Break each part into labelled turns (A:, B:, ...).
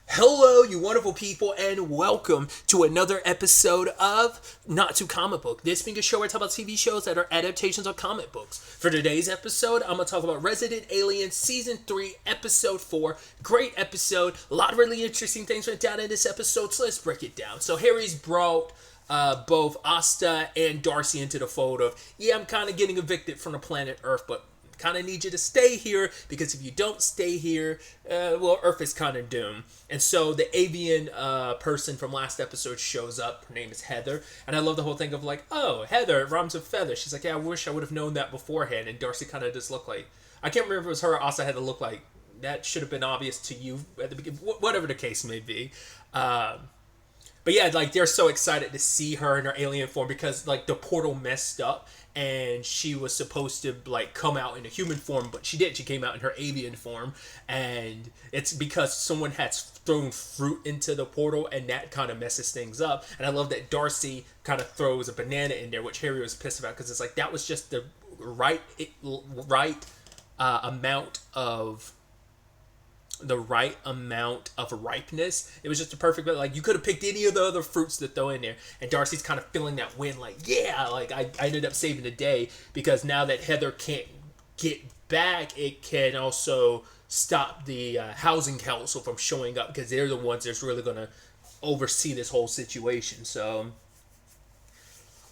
A: Hello, you wonderful people, and welcome to another episode of Not Too Comic Book. This being a show where I talk about TV shows that are adaptations of comic books. For today's episode, I'm going to talk about Resident Alien Season 3, Episode 4. Great episode. A lot of really interesting things went down in this episode, so let's break it down. So Harry's brought both Asta and Darcy into the fold of, yeah, I'm kind of getting evicted from the planet Earth, but kind of need you to stay here because if you don't stay here, Earth is kind of doomed. And so the Avian person from last episode shows up. Her name is Heather, and I love the whole thing of like, oh, Heather, it rhymes with feather. She's like, yeah, I wish I would have known that beforehand. And Darcy kind of just looked like, I can't remember if it was her or also had to look like that should have been obvious to you at the beginning. Whatever the case may be. But yeah, like they're so excited to see her in her alien form because like the portal messed up and she was supposed to like come out in a human form, but she didn't. She came out in her avian form, and it's because someone has thrown fruit into the portal, and that kind of messes things up. And I love that Darcy kind of throws a banana in there, which Harry was pissed about because it's like that was just the right amount of ripeness. It was just a perfect, like you could have picked any of the other fruits to throw in there. And Darcy's kind of feeling that win, like, yeah, like I ended up saving the day because now that Heather can't get back, it can also stop the housing council from showing up because they're the ones that's really going to oversee this whole situation. So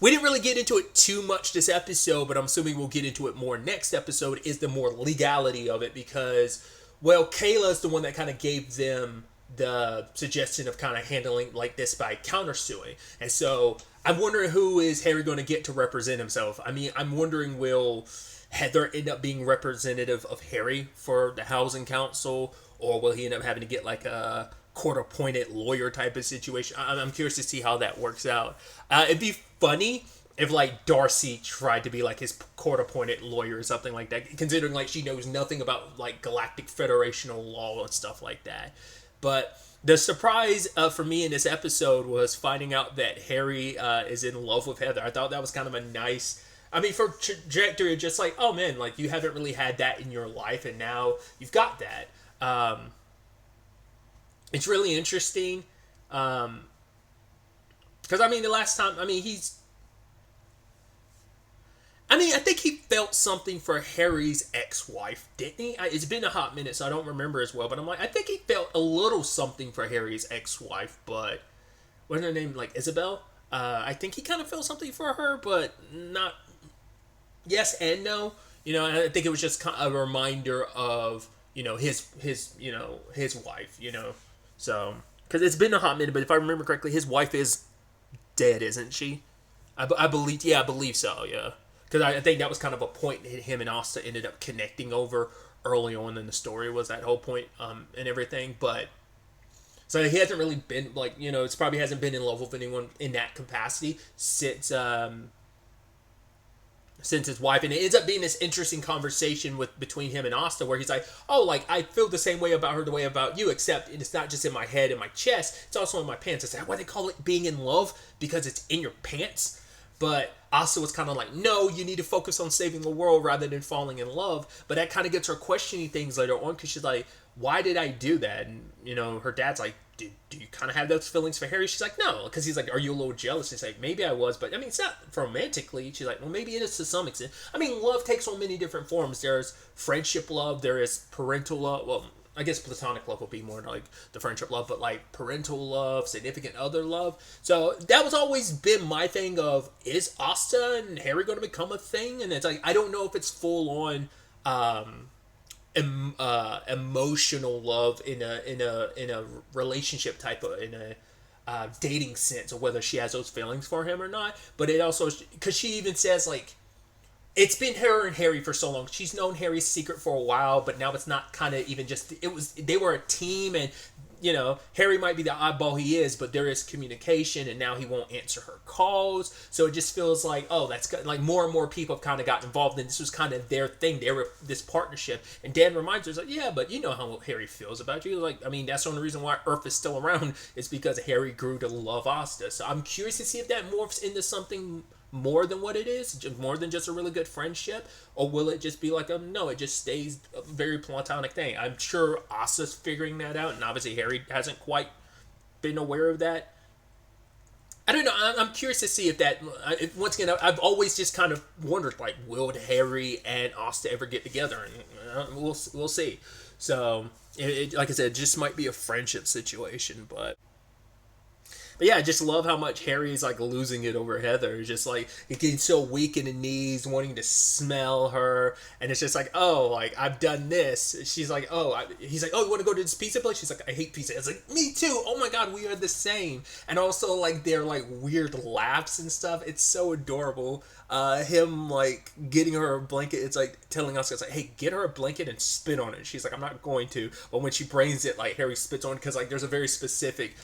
A: we didn't really get into it too much this episode, but I'm assuming we'll get into it more next episode, is the more legality of it because, well, Kayla's the one that kind of gave them the suggestion of kind of handling like this by countersuing. And so I'm wondering who is Harry going to get to represent himself. I mean, I'm wondering, will Heather end up being representative of Harry for the housing council, or will he end up having to get like a court-appointed lawyer type of situation? I'm curious to see how that works out. It'd be funny if like Darcy tried to be like his court-appointed lawyer or something like that, considering like she knows nothing about like galactic federational law and stuff like that. But the surprise for me in this episode was finding out that Harry is in love with Heather. I thought that was kind of a nice, I mean, for trajectory, just like, oh man, like you haven't really had that in your life, and now you've got that. It's really interesting. Because I mean, the last time, I think he felt something for Harry's ex-wife, didn't he? It's been a hot minute, so I don't remember as well. But I'm like, I think he felt a little something for Harry's ex-wife. But what's her name? Like Isabel. I think he kind of felt something for her, but not. Yes and no. I think it was just a reminder of his wife. So because it's been a hot minute, but if I remember correctly, his wife is dead, isn't she? I believe. Yeah, I believe so. Yeah. Because I think that was kind of a point that him and Asta ended up connecting over early on in the story, was that whole point and everything. But so he hasn't really been like, it's probably hasn't been in love with anyone in that capacity since his wife. And it ends up being this interesting conversation between him and Asta, where he's like, oh, like I feel the same way about her the way about you, except it's not just in my head and my chest, it's also in my pants. Is that why they call it being in love? Because it's in your pants? But Asa was kind of like, no, you need to focus on saving the world rather than falling in love. But that kind of gets her questioning things later on, because she's like, why did I do that? And, her dad's like, do you kind of have those feelings for Harry? She's like, no. Because he's like, are you a little jealous? She's like, maybe I was. But, I mean, it's not romantically. She's like, well, maybe it is to some extent. I mean, love takes on many different forms. There's friendship love. There is parental love. Well, I guess platonic love would be more like the friendship love, but like parental love, significant other love. So that was always been my thing of, is Asta and Harry going to become a thing? And it's like, I don't know if it's full on emotional love in a relationship type of, in a dating sense, or whether she has those feelings for him or not. But it also, because she even says like, it's been her and Harry for so long. She's known Harry's secret for a while, but now it's not kind of even just, they were a team, and Harry might be the oddball he is, but there is communication, and now he won't answer her calls. So it just feels like, oh, that's like more and more people have kind of gotten involved, and this was kind of their thing. They were this partnership. And Dan reminds her, like, yeah, but you know how Harry feels about you. Like, I mean, that's the only reason why Earth is still around is because Harry grew to love Asta. So I'm curious to see if that morphs into something more than what it is, more than just a really good friendship, or will it just be like no, it just stays a very platonic thing? I'm sure Asa's figuring that out, and obviously Harry hasn't quite been aware of that. I don't know. I'm curious to see if that. Once again, I've always just kind of wondered, like, will Harry and Asta ever get together? And we'll see. So, like I said, it just might be a friendship situation, but yeah, I just love how much Harry's like losing it over Heather. Just like he getting so weak in the knees, wanting to smell her, and it's just like, oh, like I've done this. She's like, oh, he's like, oh, you want to go to this pizza place? She's like, I hate pizza. It's like, me too. Oh my god, we are the same. And also like their like weird laughs and stuff. It's so adorable. Him like getting her a blanket. It's like telling us, it's like, hey, get her a blanket and spit on it. She's like, I'm not going to. But when she brings it, like Harry spits on it because like there's a very specific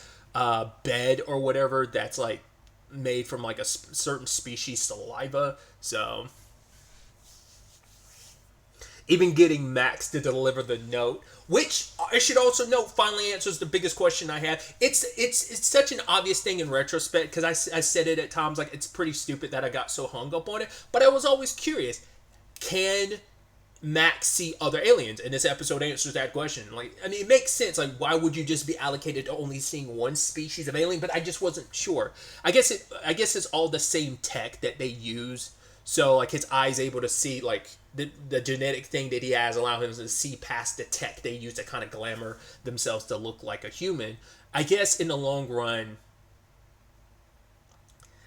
A: bed or whatever that's like made from like a certain species saliva. So even getting Max to deliver the note, which I should also note finally answers the biggest question I have. It's such an obvious thing in retrospect because I said it at times, like it's pretty stupid that I got so hung up on it, but I was always curious, can Max see other aliens? And this episode answers that question. Like, I mean, it makes sense. Like, why would you just be allocated to only seeing one species of alien? But I just wasn't sure. I guess it's all the same tech that they use. So, like, his eye's able to see, like, the genetic thing that he has allow him to see past the tech they use to kind of glamour themselves to look like a human. I guess in the long run,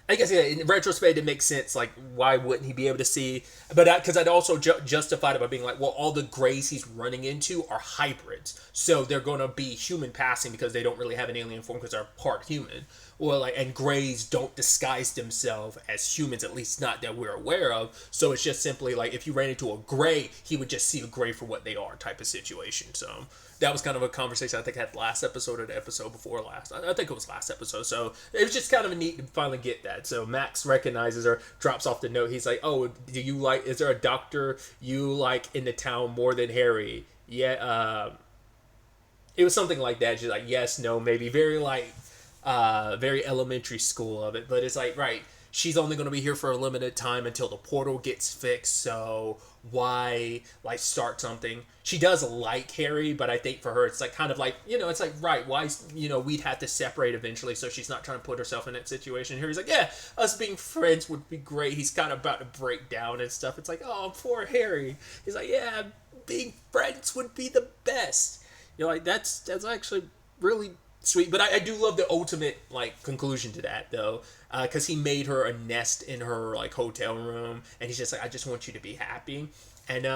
A: I guess, yeah, in retrospect, it makes sense. Like, why wouldn't he be able to see? But because I'd also justified it by being like, well, all the Greys he's running into are hybrids, so they're going to be human passing because they don't really have an alien form because they're part human. Or like, and Greys don't disguise themselves as humans, at least not that we're aware of. So it's just simply like if you ran into a Grey, he would just see a Grey for what they are, type of situation. So that was kind of a conversation I think I had last episode or the episode before last. I think it was last episode. So it was just kind of neat to finally get that. So Max recognizes her, drops off the note. He's like, oh, do you like, is there a doctor you like in the town more than Harry? Yeah, it was something like that. She's like, yes, no, maybe. Very like, very elementary school of it. But it's like, right, she's only going to be here for a limited time until the portal gets fixed. So why like start something? She does like Harry, but I think for her it's like kind of like, you know, it's like, right, why, you know, we'd have to separate eventually, so she's not trying to put herself in that situation. Harry's like, yeah, us being friends would be great. He's kind of about to break down and stuff. It's like, oh, poor Harry. He's like, yeah, being friends would be the best. You know, like that's actually really sweet. But I do love the ultimate like conclusion to that though, because he made her a nest in her like hotel room, and he's just like, I just want you to be happy. And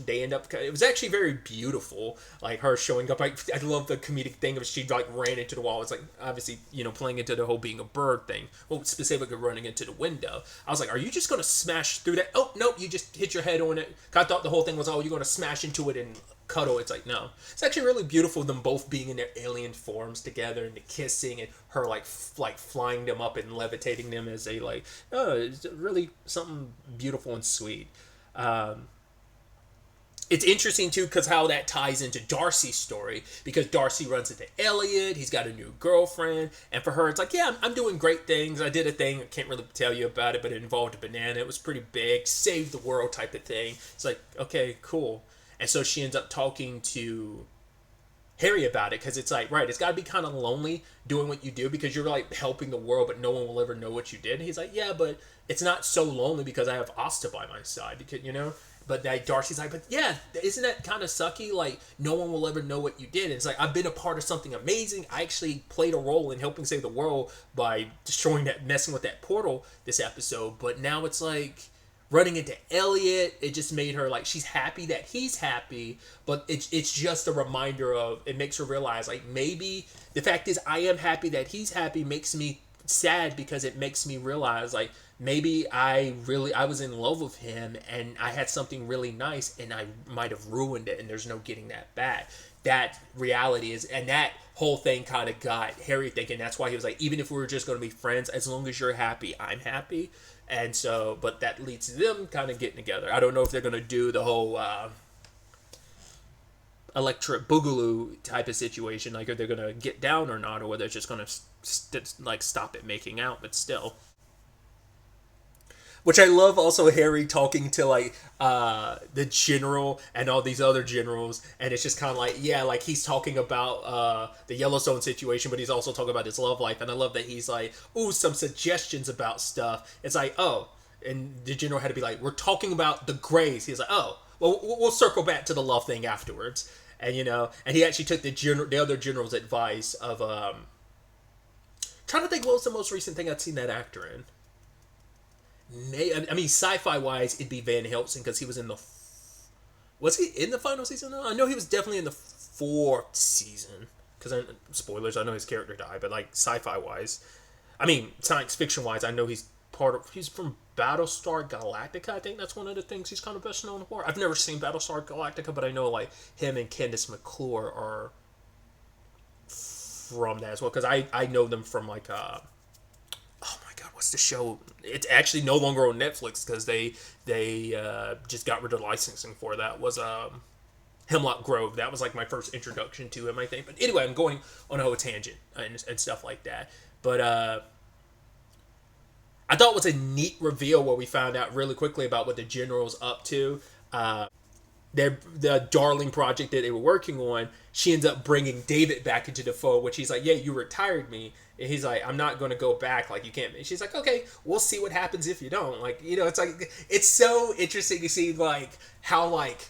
A: they end up, it was actually very beautiful, like her showing up. I love the comedic thing of she like ran into the wall. It's like obviously, you know, playing into the whole being a bird thing, well, specifically running into the window. I was like, are you just gonna smash through that? Oh nope, you just hit your head on it. I thought the whole thing was, oh, you're gonna smash into it and cuddle. It's like, no, it's actually really beautiful, them both being in their alien forms together and the kissing and her like flying them up and levitating them as they like, oh, it's really something beautiful and sweet. It's interesting too because how that ties into Darcy's story, because Darcy runs into Elliot, he's got a new girlfriend, and for her it's like, yeah, I'm doing great things. I did a thing, I can't really tell you about it, but it involved a banana. It was pretty big, saved the world type of thing. It's like, okay, cool. And so she ends up talking to Harry about it, because it's like, right, it's got to be kind of lonely doing what you do because you're like helping the world, but no one will ever know what you did. And he's like, yeah, but it's not so lonely because I have Asta by my side, because, you know. But Darcy's like, but yeah, isn't that kind of sucky? Like, no one will ever know what you did. And it's like, I've been a part of something amazing. I actually played a role in helping save the world by destroying that, messing with that portal this episode. But now it's like running into Elliot, it just made her like, she's happy that he's happy, but it's just a reminder of, it makes her realize like, maybe the fact is I am happy that he's happy makes me sad, because it makes me realize like, maybe I was in love with him and I had something really nice and I might have ruined it and there's no getting that back. That reality is, and that whole thing kind of got Harry thinking. That's why he was like, even if we were just going to be friends, as long as you're happy, I'm happy. And so, but that leads to them kind of getting together. I don't know if they're going to do the whole electric boogaloo type of situation, like if they're going to get down or not, or whether it's just going to like stop it making out, but still. Which I love also Harry talking to like the general and all these other generals, and it's just kind of like, yeah, like he's talking about the Yellowstone situation, but he's also talking about his love life, and I love that he's like, ooh, some suggestions about stuff. It's like, oh, and the general had to be like, we're talking about the Greys. He's like, oh, well, we'll circle back to the love thing afterwards, and and he actually took the other general's advice of trying to think what was the most recent thing I'd seen that actor in. I mean, sci-fi wise, it'd be Van Helsing because he was in the. Was he in the final season? No, I know he was definitely in the fourth season. Because spoilers, I know his character died, but like sci-fi wise, I mean science fiction wise, I know he's he's from Battlestar Galactica. I think that's one of the things he's kind of best known for. I've never seen Battlestar Galactica, but I know like him and Candace McClure are from that as well because I know them from like oh my god, what's the show? It's actually no longer on Netflix because they just got rid of licensing for that. Was Hemlock Grove. That was like my first introduction to him, I think. But anyway, I'm going on a whole tangent and stuff like that. But I thought it was a neat reveal where we found out really quickly about what the general's up to. The Darling project that they were working on, she ends up bringing David back into the fold, which he's like, yeah, you retired me. And he's like, I'm not going to go back. Like, you can't. And she's like, okay, we'll see what happens if you don't. Like, it's like, it's so interesting to see, like, how, like,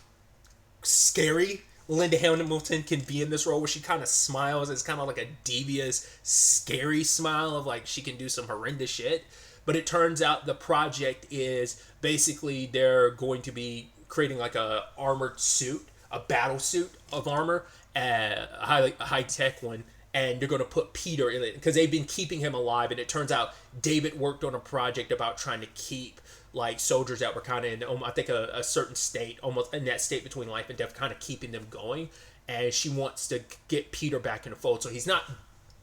A: scary Linda Hamilton can be in this role where she kind of smiles. It's kind of like a devious, scary smile of, like, she can do some horrendous shit. But it turns out the project is basically they're going to be creating like a armored suit, a battle suit of armor, a high tech one, and they're going to put Peter in it because they've been keeping him alive. And it turns out David worked on a project about trying to keep like soldiers that were kind of in, I think, a certain state, almost in that state between life and death, kind of keeping them going. And she wants to get Peter back in the fold. So he's not,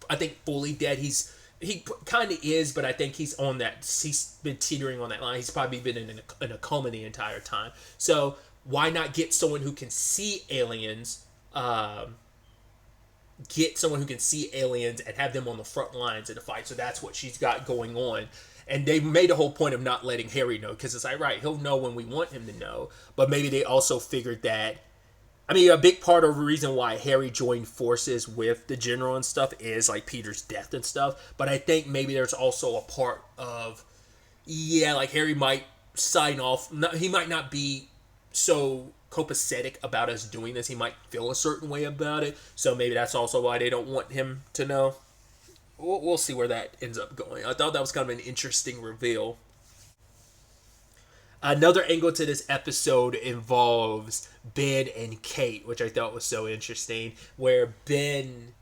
A: I think, fully dead. He kind of is, but I think he's on that. He's been teetering on that line. He's probably been in a coma the entire time. So why not get someone who can see aliens? Get someone who can see aliens and have them on the front lines of the fight. So that's what she's got going on. And they made a whole point of not letting Harry know because it's like, right, he'll know when we want him to know. But maybe they also figured that. I mean, a big part of the reason why Harry joined forces with the general and stuff is like Peter's death and stuff. But I think maybe there's also a part of, yeah, like Harry might sign off. He might not be so copacetic about us doing this. He might feel a certain way about it. So maybe that's also why they don't want him to know. We'll see where that ends up going. I thought that was kind of an interesting reveal. Another angle to this episode involves Ben and Kate, which I thought was so interesting, where Ben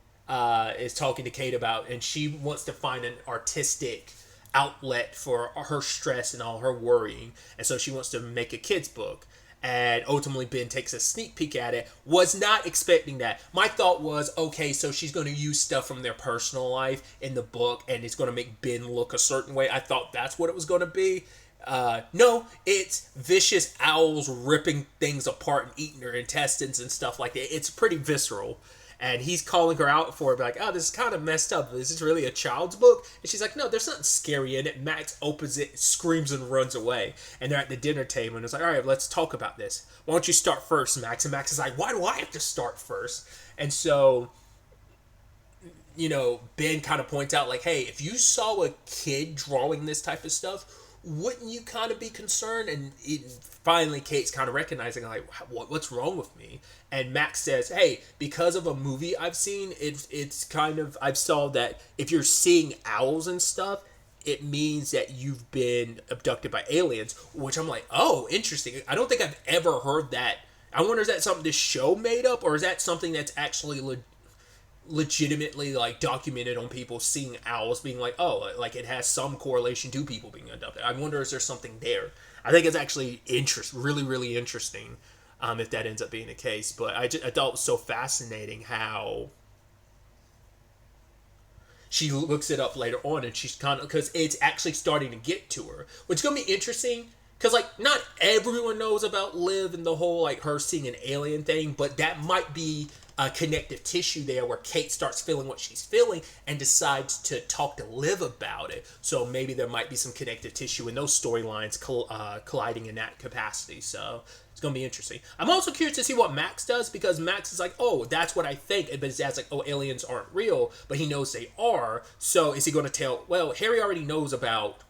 A: is talking to Kate about, and she wants to find an artistic outlet for her stress and all her worrying, and so she wants to make a kid's book. And ultimately, Ben takes a sneak peek at it. Was not expecting that. My thought was, okay, so she's going to use stuff from their personal life in the book, and it's going to make Ben look a certain way. I thought that's what it was going to be. No, it's vicious owls ripping things apart and eating her intestines and stuff like that. It's pretty visceral. And he's calling her out for it, like, oh, this is kind of messed up. Is this really a child's book? And she's like, no, there's nothing scary in it. Max opens it, screams, and runs away. And they're at the dinner table, and it's like, all right, let's talk about this. Why don't you start first, Max? And Max is like, why do I have to start first? And so, Ben kind of points out, like, hey, if you saw a kid drawing this type of stuff, wouldn't you kind of be concerned? And finally, Kate's kind of recognizing, like, what's wrong with me? And Max says, hey, because of a movie I've seen, it's kind of, I've saw that if you're seeing owls and stuff, it means that you've been abducted by aliens, which I'm like, oh, interesting. I don't think I've ever heard that. I wonder, is that something this show made up, or is that something that's actually legitimately like documented on people seeing owls being like, oh, like it has some correlation to people being abducted. I wonder, is there something there? I think it's actually really, really interesting if that ends up being the case. But I thought it was so fascinating how she looks it up later on, and she's kind of, because it's actually starting to get to her, which is going to be interesting. Because, like, not everyone knows about Liv and the whole, like, her seeing an alien thing, but that might be connective tissue there where Kate starts feeling what she's feeling and decides to talk to Liv about it. So maybe there might be some connective tissue in those storylines colliding in that capacity. So it's going to be interesting. I'm also curious to see what Max does, because Max is like, oh, that's what I think. But his dad's like, oh, aliens aren't real, but he knows they are. So is he going to tell? Well, Harry already knows about.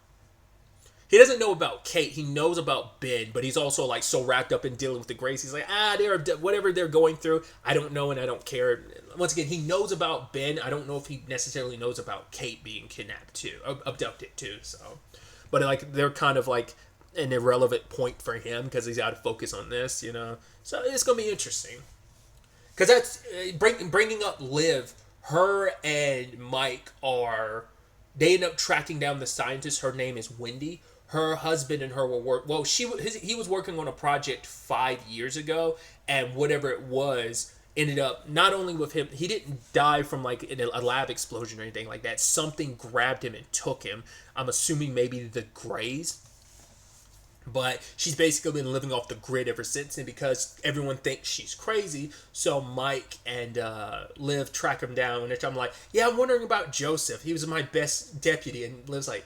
A: He doesn't know about Kate. He knows about Ben, but he's also like so wrapped up in dealing with the Grays. He's like, they're whatever they're going through. I don't know, and I don't care. Once again, he knows about Ben. I don't know if he necessarily knows about Kate being kidnapped too, abducted too. So, but like they're kind of like an irrelevant point for him because he's got to focus on this, you know. So it's gonna be interesting because that's bringing up Liv. Her and Mike they end up tracking down the scientist. Her name is Wendy. Her husband and her were he was working on a project 5 years ago, and whatever it was ended up not only with him. He didn't die from like in a lab explosion or anything like that. Something grabbed him and took him. I'm assuming maybe the Greys. But she's basically been living off the grid ever since, and because everyone thinks she's crazy, so Mike and Liv track him down, and I'm like, yeah, I'm wondering about Joseph. He was my best deputy, and Liv's like,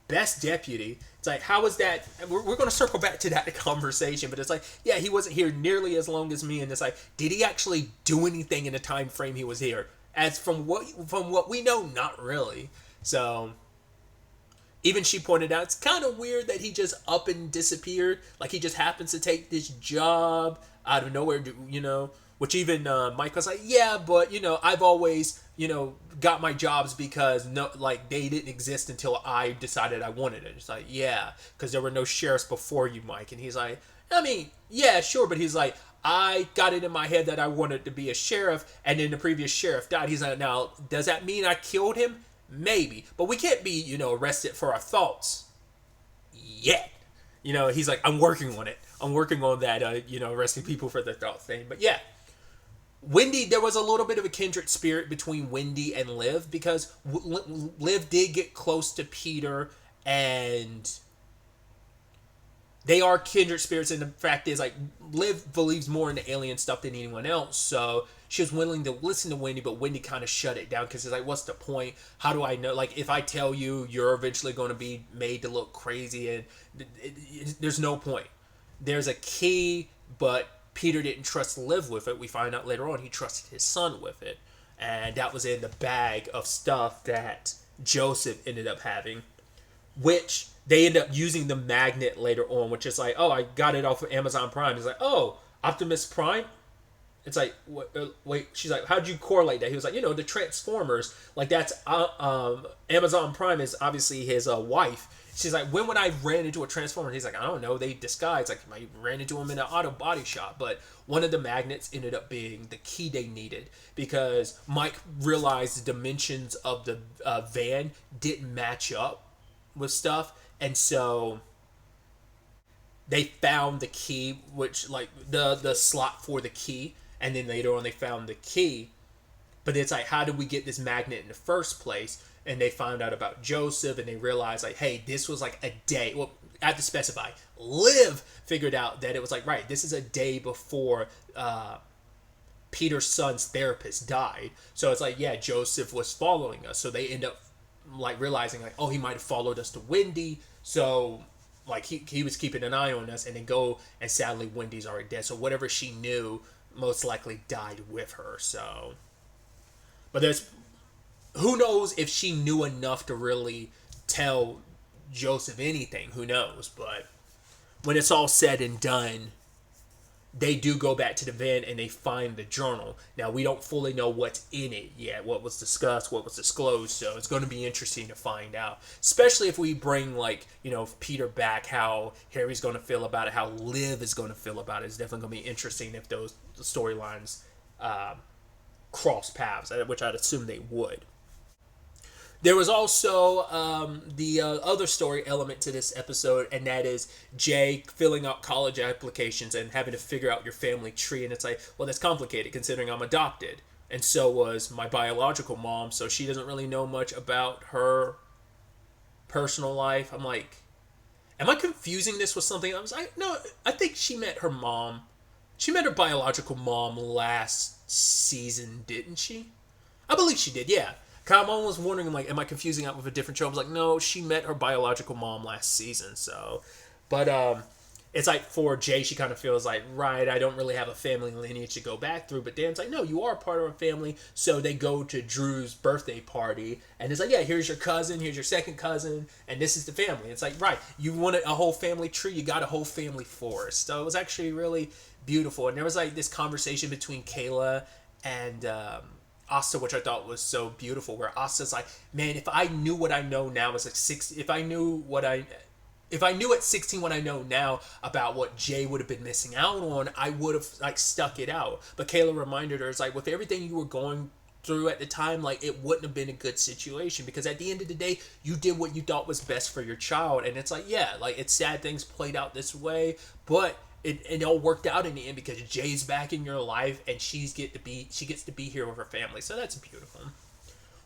A: best deputy? It's like, how was that? We're going to circle back to that conversation, but it's like, yeah, he wasn't here nearly as long as me, and it's like, did he actually do anything in the time frame he was here? As from what we know, not really. So even she pointed out, it's kind of weird that he just up and disappeared. Like he just happens to take this job out of nowhere, you know. Which even Mike was like, yeah, but, you know, I've always, you know, got my jobs because, they didn't exist until I decided I wanted it. It's like, yeah, because there were no sheriffs before you, Mike. And he's like, I mean, yeah, sure. But he's like, I got it in my head that I wanted to be a sheriff, and then the previous sheriff died. He's like, now, does that mean I killed him? Maybe. But we can't be, you know, arrested for our thoughts yet. You know, he's like, I'm working on it. I'm working on that, you know, arresting people for their thoughts thing. But yeah. Wendy, there was a little bit of a kindred spirit between Wendy and Liv, because Liv did get close to Peter, and they are kindred spirits. And the fact is, like, Liv believes more in the alien stuff than anyone else, so she was willing to listen to Wendy, but Wendy kind of shut it down because it's like, what's the point? How do I know? Like, if I tell you, you're eventually going to be made to look crazy, and there's no point. There's a key, but Peter didn't trust Liv with it. We find out later on he trusted his son with it. And that was in the bag of stuff that Joseph ended up having, which they end up using the magnet later on, which is like, oh, I got it off of Amazon Prime. It's like, oh, Optimus Prime? It's like, wait, she's like, how'd you correlate that? He was like, you know, the Transformers, like that's, Amazon Prime is obviously his wife. She's like, when would I ran into a Transformer? And he's like, I don't know, they disguise. Like, I ran into him in an auto body shop. But one of the magnets ended up being the key they needed, because Mike realized the dimensions of the van didn't match up with stuff. And so they found the key, which, like, the slot for the key. And then later on they found the key. But it's like, how did we get this magnet in the first place? And they found out about Joseph, and they realized, like, hey, this was like a day. Well, I have to specify. Liv figured out that it was like, right, this is a day before Peter's son's therapist died. So it's like, yeah, Joseph was following us. So they end up, like, realizing, like, oh, he might have followed us to Wendy. So, like, he was keeping an eye on us. And then go, and sadly, Wendy's already dead. So whatever she knew most likely died with her. So, but there's, who knows if she knew enough to really tell Joseph anything. Who knows? But when it's all said and done, they do go back to the van and they find the journal. Now, we don't fully know what's in it yet, what was discussed, what was disclosed, so it's going to be interesting to find out. Especially if we bring, like, you know, Peter back, how Harry's going to feel about it, how Liv is going to feel about it. It's definitely going to be interesting if those storylines cross paths, which I'd assume they would. There was also the other story element to this episode, and that is Jay filling out college applications and having to figure out your family tree. And it's like, well, that's complicated considering I'm adopted. And so was my biological mom, so she doesn't really know much about her personal life. I'm like, am I confusing this with something? I was like, no, I think she met her mom She met her biological mom last season, didn't she? I believe she did, yeah. I'm almost wondering, like, am I confusing that with a different show? I was like, no, she met her biological mom last season, so. But, it's like for Jay, she kind of feels like, right, I don't really have a family lineage to go back through. But Dan's like, no, you are part of a family. So they go to Drew's birthday party, and it's like, yeah, here's your cousin, here's your second cousin, and this is the family. It's like, right, you wanted a whole family tree, you got a whole family forest. So it was actually really beautiful. And there was like this conversation between Kayla and Asta, which I thought was so beautiful, where Asta's like, man, if I knew what I know now as like six, if I knew at 16 what I know now about what Jay would have been missing out on, I would have like stuck it out. But Kayla reminded her, it's like, with everything you were going through at the time, like, it wouldn't have been a good situation, because at the end of the day, you did what you thought was best for your child. And it's like, yeah, like, it's sad things played out this way, but it all worked out in the end, because Jay's back in your life, and she gets to be here with her family. So that's beautiful.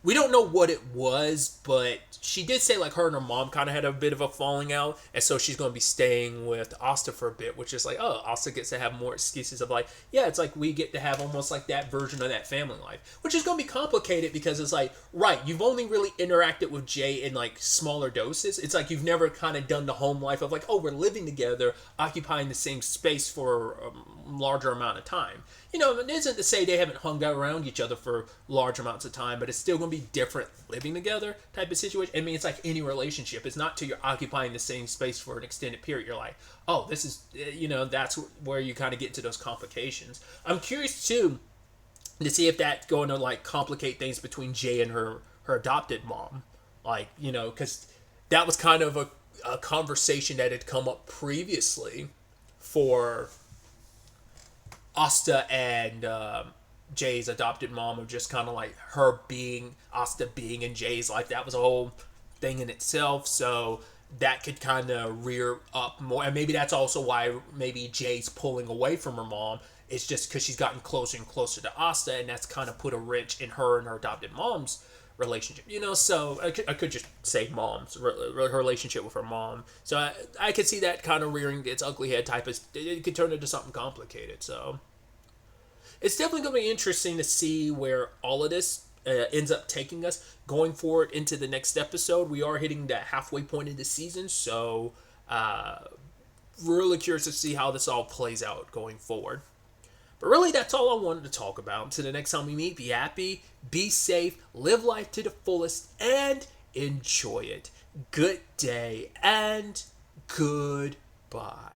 A: We don't know what it was, but she did say like her and her mom kind of had a bit of a falling out, and so she's going to be staying with Asta for a bit, which is like, oh, Asta gets to have more excuses of like, yeah, it's like we get to have almost like that version of that family life, which is going to be complicated, because it's like, right, you've only really interacted with Jay in like smaller doses. It's like you've never kind of done the home life of like, oh, we're living together, occupying the same space for a larger amount of time. You know, it isn't to say they haven't hung out around each other for large amounts of time, but it's still going to be different living together type of situation. I mean, it's like any relationship. It's not till you're occupying the same space for an extended period. You're like, oh, this is, you know, that's where you kind of get to those complications. I'm curious, too, to see if that's going to, like, complicate things between Jay and her adopted mom. Like, you know, because that was kind of a conversation that had come up previously for Asta and Jay's adopted mom, of just kind of like her being, Asta being in Jay's life. That was a whole thing in itself. So that could kind of rear up more. And maybe that's also why maybe Jay's pulling away from her mom. It's just because she's gotten closer and closer to Asta, and that's kind of put a wrench in her and her adopted mom's relationship, you know. So I could just say mom's her relationship with her mom. So I could see that kind of rearing its ugly head type of, it could turn into something complicated. So it's definitely going to be interesting to see where all of this ends up taking us going forward into the next episode. We are hitting that halfway point of the season, so really curious to see how this all plays out going forward. But really, that's all I wanted to talk about. Until the next time we meet, be happy, be safe, live life to the fullest, and enjoy it. Good day, and goodbye.